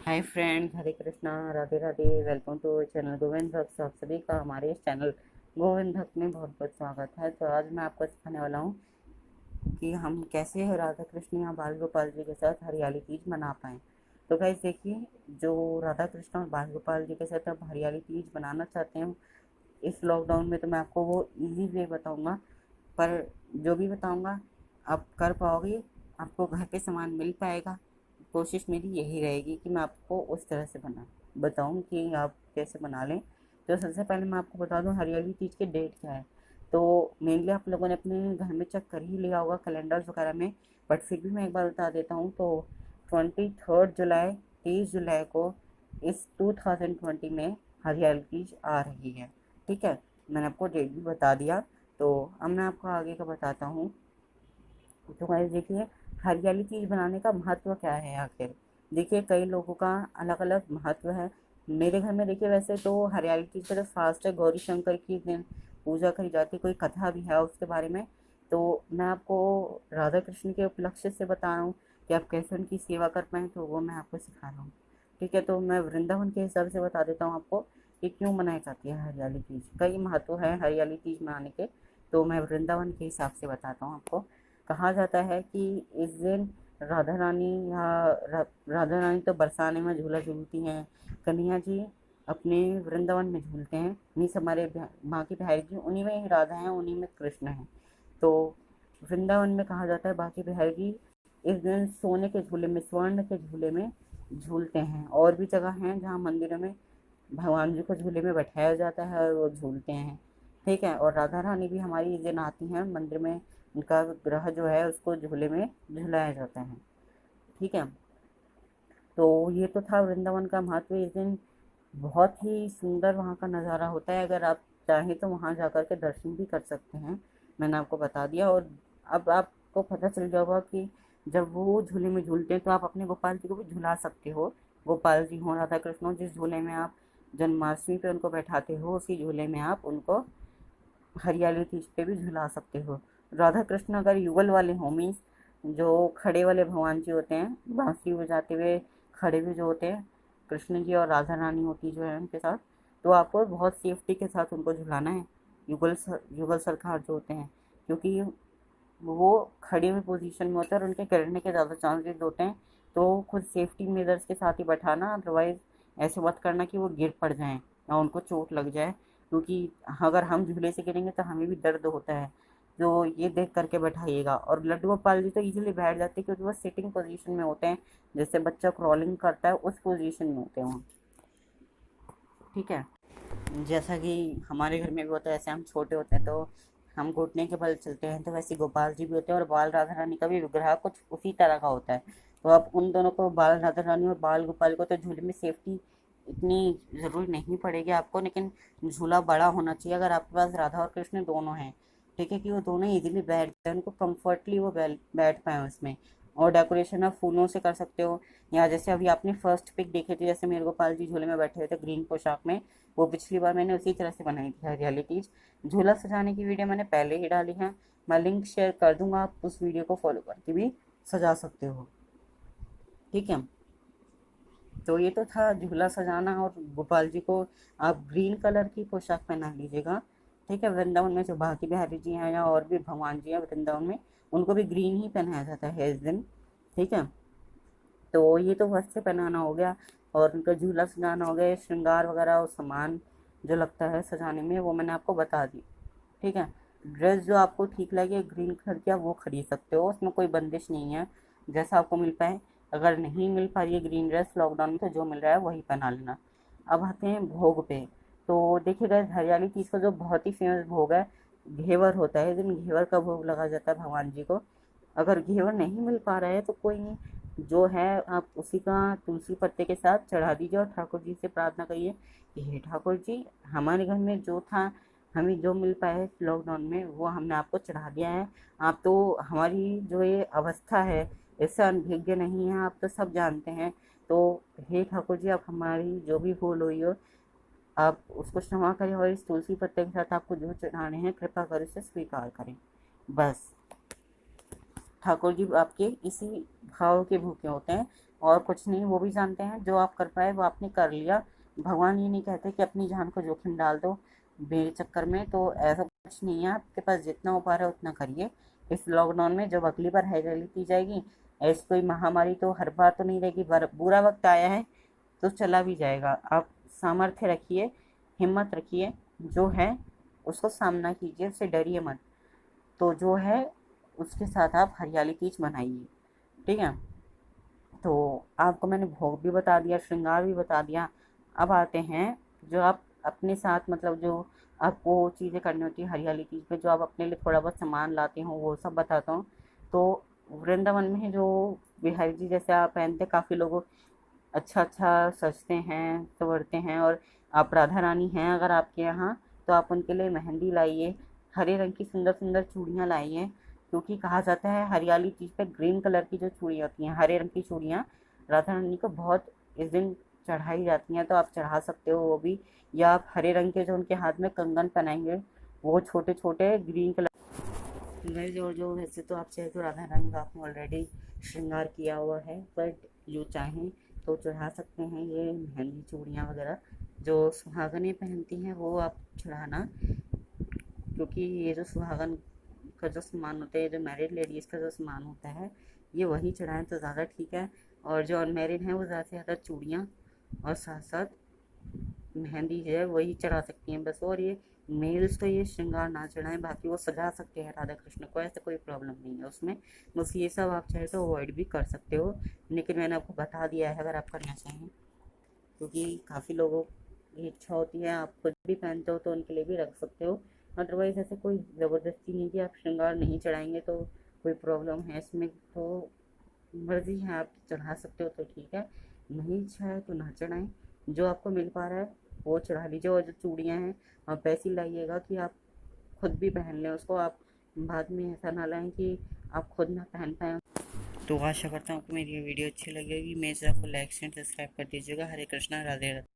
Hi friends, Hare Krishna, Radhe Radhe. Welcome to channel Govind Bhakt. आप सभी का हमारे इस चैनल गोविंद भक्त में बहुत बहुत स्वागत है। तो आज मैं आपको सिखाने वाला हूँ कि हम कैसे राधा कृष्ण या बाल गोपाल जी के साथ हरियाली तीज मना पाएँ। तो गाइस देखिए, जो राधा कृष्ण और बाल गोपाल जी के साथ आप हरियाली तीज बनाना चाहते हैं इस लॉकडाउन में, तो मैं आपको वो ईजी वे बताऊँगा। पर जो भी बताऊँगा आप कर पाओगे, आपको घर पे सामान मिल पाएगा। कोशिश मेरी यही रहेगी कि मैं आपको उस तरह से बताऊँ कि आप कैसे बना लें। तो सबसे पहले मैं आपको बता दूँ हरियाली तीज की डेट क्या है। तो मेनली आप लोगों ने अपने घर में चेक कर ही लिया होगा कैलेंडर्स वगैरह में, बट फिर भी मैं एक बार बता देता हूँ। तो 23 जुलाई 30 जुलाई को इस 2020 में हरियाली तीज आ रही है। ठीक है, मैंने आपको डेट भी बता दिया। तो अब मैं आपको आगे का बताता हूँ। तो गाइस देखिए, हरियाली चीज़ बनाने का महत्व क्या है आखिर। देखिए, कई लोगों का अलग अलग महत्व है। मेरे घर में देखिए, वैसे तो हरियाली चीज़ का जो फास्ट है, गौरी शंकर की दिन पूजा करी जाती है, कोई कथा भी है उसके बारे में। तो मैं आपको राधा कृष्ण के उपलक्ष्य से बता रहा हूँ कि आप कैसे उनकी सेवा कर पाएँ, तो वो मैं आपको सिखा रहा हूँ। ठीक है, तो मैं वृंदावन के हिसाब से बता देता हूँ आपको कि क्यों मनाई जाती है हरियाली तीज। कई महत्व है हरियाली तीज मनाने के, तो मैं वृंदावन के हिसाब से बताता हूँ आपको। कहा जाता है कि इस दिन राधा रानी राधा रानी तो बरसाने में झूला झूलती हैं, कन्हैया जी अपने वृंदावन में झूलते हैं। मीन्स हमारे बाकी बिहारी जी उन्हीं में ही राधा हैं, उन्हीं में कृष्ण हैं। तो वृंदावन में कहा जाता है बाकी बिहारी जी इस दिन सोने के झूले में, स्वर्ण के झूले में झूलते हैं। और भी जगह हैं जहाँ मंदिरों में भगवान जी को झूले में बैठाया जाता है और वो झूलते हैं। ठीक है, और राधा रानी भी हमारी इस दिन आती हैं मंदिर में, उनका ग्रह जो है उसको झूले में झुलाया जाता है। ठीक है, तो ये तो था वृंदावन का महत्व। इस दिन बहुत ही सुंदर वहाँ का नज़ारा होता है। अगर आप चाहें तो वहाँ जाकर के दर्शन भी कर सकते हैं, मैंने आपको बता दिया। और अब आपको पता चल जाएगा कि जब वो झूले में झूलते हैं तो आप अपने गोपाल जी को भी झुला सकते हो। गोपाल जी हों, राधा कृष्ण हो, जिस झूले में आप जन्माष्टमी पे उनको बैठाते हो, उसी झूले में आप उनको हरियाली तीज पे भी झुला सकते हो। राधा कृष्ण अगर युगल वाले हों, मीन्स जो खड़े वाले भगवान जी होते हैं, बांसुरी बजाते हुए खड़े हुए जो होते हैं, कृष्ण जी और राधा रानी होती जो है उनके साथ, तो आपको बहुत सेफ्टी के साथ उनको झुलाना है। युगल सरकार जो होते हैं, क्योंकि वो खड़ी हुई पोजीशन में होते हैं और उनके गिरने के ज़्यादा चांसेस होते हैं। तो खुद सेफ्टी मेजर्स के साथ ही बैठाना, अदरवाइज़ ऐसे मत करना कि वो गिर पड़ जाएं या उनको चोट लग जाए, क्योंकि अगर हम झूले से गिरेंगे तो हमें भी दर्द होता है। तो ये देख करके बैठाइएगा। और लड्डू गोपाल जी तो इजीली बैठ जाते हैं, क्योंकि वो सिटिंग पोजीशन में होते हैं, जैसे बच्चा क्रॉलिंग करता है उस पोजीशन में होते हैं वो। ठीक है, जैसा कि हमारे घर में भी होता है, ऐसे हम छोटे होते हैं तो हम घुटने के बल चलते हैं, तो वैसे गोपाल जी भी होते हैं। और बाल राधा रानी का भी विग्रह कुछ उसी तरह का होता है। तो आप उन दोनों को, बाल राधा रानी और बाल गोपाल को, तो झूले में सेफ्टी इतनी ज़रूरी नहीं पड़ेगी आपको, लेकिन झूला बड़ा होना चाहिए अगर आपके पास राधा और कृष्ण दोनों हैं। ठीक है, कि वो दोनों इजीली बैठ जाए, उनको कम्फर्टली वो बैठ पाएँ उसमें। और डेकोरेशन आप फूलों से कर सकते हो, या जैसे अभी आपने फर्स्ट पिक देखे थे, जैसे मेरे गोपाल जी झूले में बैठे हुए थे ग्रीन पोशाक में, वो पिछली बार मैंने उसी तरह से बनाई थी हरियाली तीज। झूला सजाने की वीडियो मैंने पहले ही डाली है, मैं लिंक शेयर कर दूंगा, आप उस वीडियो को फॉलो करके भी सजा सकते हो। ठीक है, तो ये तो था झूला सजाना। और गोपाल जी को आप ग्रीन कलर की पोशाक पहना लीजिएगा। ठीक है, वृंदावन में जो बाकी बिहारी जी हैं या और भी भगवान जी हैं वृंदावन में, उनको भी ग्रीन ही पहनाया जाता है इस दिन। ठीक है, तो ये तो वस्त्र पहनाना हो गया और उनका झूला सजाना हो गया। श्रृंगार वगैरह और सामान जो लगता है सजाने में, वो मैंने आपको बता दी। ठीक है, ड्रेस जो आपको ठीक लगे ग्रीन कलर की, आप वो खरीद सकते हो, उसमें कोई बंदिश नहीं है, जैसा आपको मिल पाए। अगर नहीं मिल पा रही है ग्रीन ड्रेस लॉकडाउन में, तो जो मिल रहा है वही पहना लेना। अब आते हैं भोग पे। तो देखिए गाइस, हरियाली तीज का जो बहुत ही फेमस भोग है, घेवर होता है। इस दिन घेवर का भोग लगा जाता है भगवान जी को। अगर घेवर नहीं मिल पा रहा है तो कोई नहीं, जो है आप उसी का तुलसी पत्ते के साथ चढ़ा दीजिए और ठाकुर जी से प्रार्थना करिए कि हे ठाकुर जी, हमारे घर में जो था, हमें जो मिल पाया है लॉकडाउन में, वो हमने आपको चढ़ा दिया है। आप तो हमारी जो ये अवस्था है इससे अनभिज्ञ नहीं है, आप तो सब जानते हैं। तो हे ठाकुर जी, आप हमारी जो भी भूल हुई हो, आप उसको क्षमा करें और इस तुलसी पत्ते के साथ आपको जो चढ़ाने हैं कृपा कर उसे स्वीकार करें। बस, ठाकुर जी आपके इसी भाव के भूखे होते हैं। और कुछ नहीं, वो भी जानते हैं जो आप कर पाए वो आपने कर लिया। भगवान ये नहीं कहते कि अपनी जान को जोखिम डाल दो मेरे चक्कर में, तो ऐसा कुछ नहीं है। आपके पास जितना हो पा रहा है उतना करिए इस लॉकडाउन में। जब अगली बार हैदराली की जाएगी, ऐसी कोई महामारी तो हर बार तो नहीं रहेगी, बुरा वक्त आया है तो चला भी जाएगा। आप सामर्थ्य रखिए, हिम्मत रखिए, जो है उसको सामना कीजिए, उससे डरिए मत। तो जो है उसके साथ आप हरियाली तीज मनाइए, ठीक है। तो आपको मैंने भोग भी बता दिया, श्रृंगार भी बता दिया। अब आते हैं जो आप अपने साथ मतलब जो आपको चीज़ें करनी होती है हरियाली तीज पे, जो आप अपने लिए थोड़ा बहुत सामान लाते हो वो सब बताता हूँ। तो वृंदावन में जो बिहारी जी जैसे आप पहनते, काफ़ी लोग अच्छा अच्छा सजते हैं, संवरते हैं। और आप राधा रानी हैं अगर आपके यहाँ, तो आप उनके लिए मेहंदी लाइए, हरे रंग की सुंदर सुंदर चूड़ियाँ लाइए। क्योंकि कहा जाता है हरियाली चीज़ पे ग्रीन कलर की जो चूड़ियाँ होती हैं, हरे रंग की चूड़ियाँ राधा रानी को बहुत इस दिन चढ़ाई जाती हैं, तो आप चढ़ा सकते हो वो भी। या आप हरे रंग के जो उनके हाथ में कंगन पहनाएंगे, वो छोटे छोटे ग्रीन कलर गाइस। और जो वैसे तो आप चाहे तो राधा रानी का आपने ऑलरेडी श्रृंगार किया हुआ है, बट जो चाहें तो चढ़ा सकते हैं ये मेहंदी चूड़ियाँ वगैरह। जो सुहागनें पहनती हैं वो आप चढ़ाना, क्योंकि ये जो सुहागन का जो सामान होता है, जो मैरिड लेडीज़ का जो सामान होता है, ये वही चढ़ाएं तो ज़्यादा ठीक है। और जो अनमेरिड हैं वो ज़्यादा से ज़्यादा चूड़ियाँ और साथ साथ मेहंदी है वही चढ़ा सकती हैं बस। और ये मेल्स तो ये श्रृंगार ना चढ़ाएं, बाकी वो सजा सकते हैं राधा कृष्ण को, ऐसा कोई प्रॉब्लम नहीं है उसमें। बस ये सब आप चाहे तो अवॉइड भी कर सकते हो, लेकिन मैंने आपको बता दिया है अगर आप करना चाहें। क्योंकि काफ़ी लोगों की इच्छा होती है, आप खुद भी पहनते हो तो उनके लिए भी रख सकते हो। अदरवाइज़ ऐसे कोई ज़बरदस्ती नहीं कि आप श्रृंगार नहीं चढ़ाएंगे तो कोई प्रॉब्लम है इसमें। तो मर्ज़ी है, आप चढ़ा सकते हो तो ठीक है, नहीं इच्छा है तो ना चढ़ाएं। जो आपको मिल पा रहा है वो चढ़ा लीजिए। और जो चूड़ियाँ हैं आप ऐसी लाइएगा कि आप खुद भी पहन लें उसको, आप बाद में ऐसा ना लाएं कि आप खुद ना पहन पाएँ। तो आशा करता हूँ आपको मेरी ये वीडियो अच्छी लगेगी। मेरे चैनल को लाइक शेयर सब्सक्राइब कर दीजिएगा। हरे कृष्णा, राधे राधे।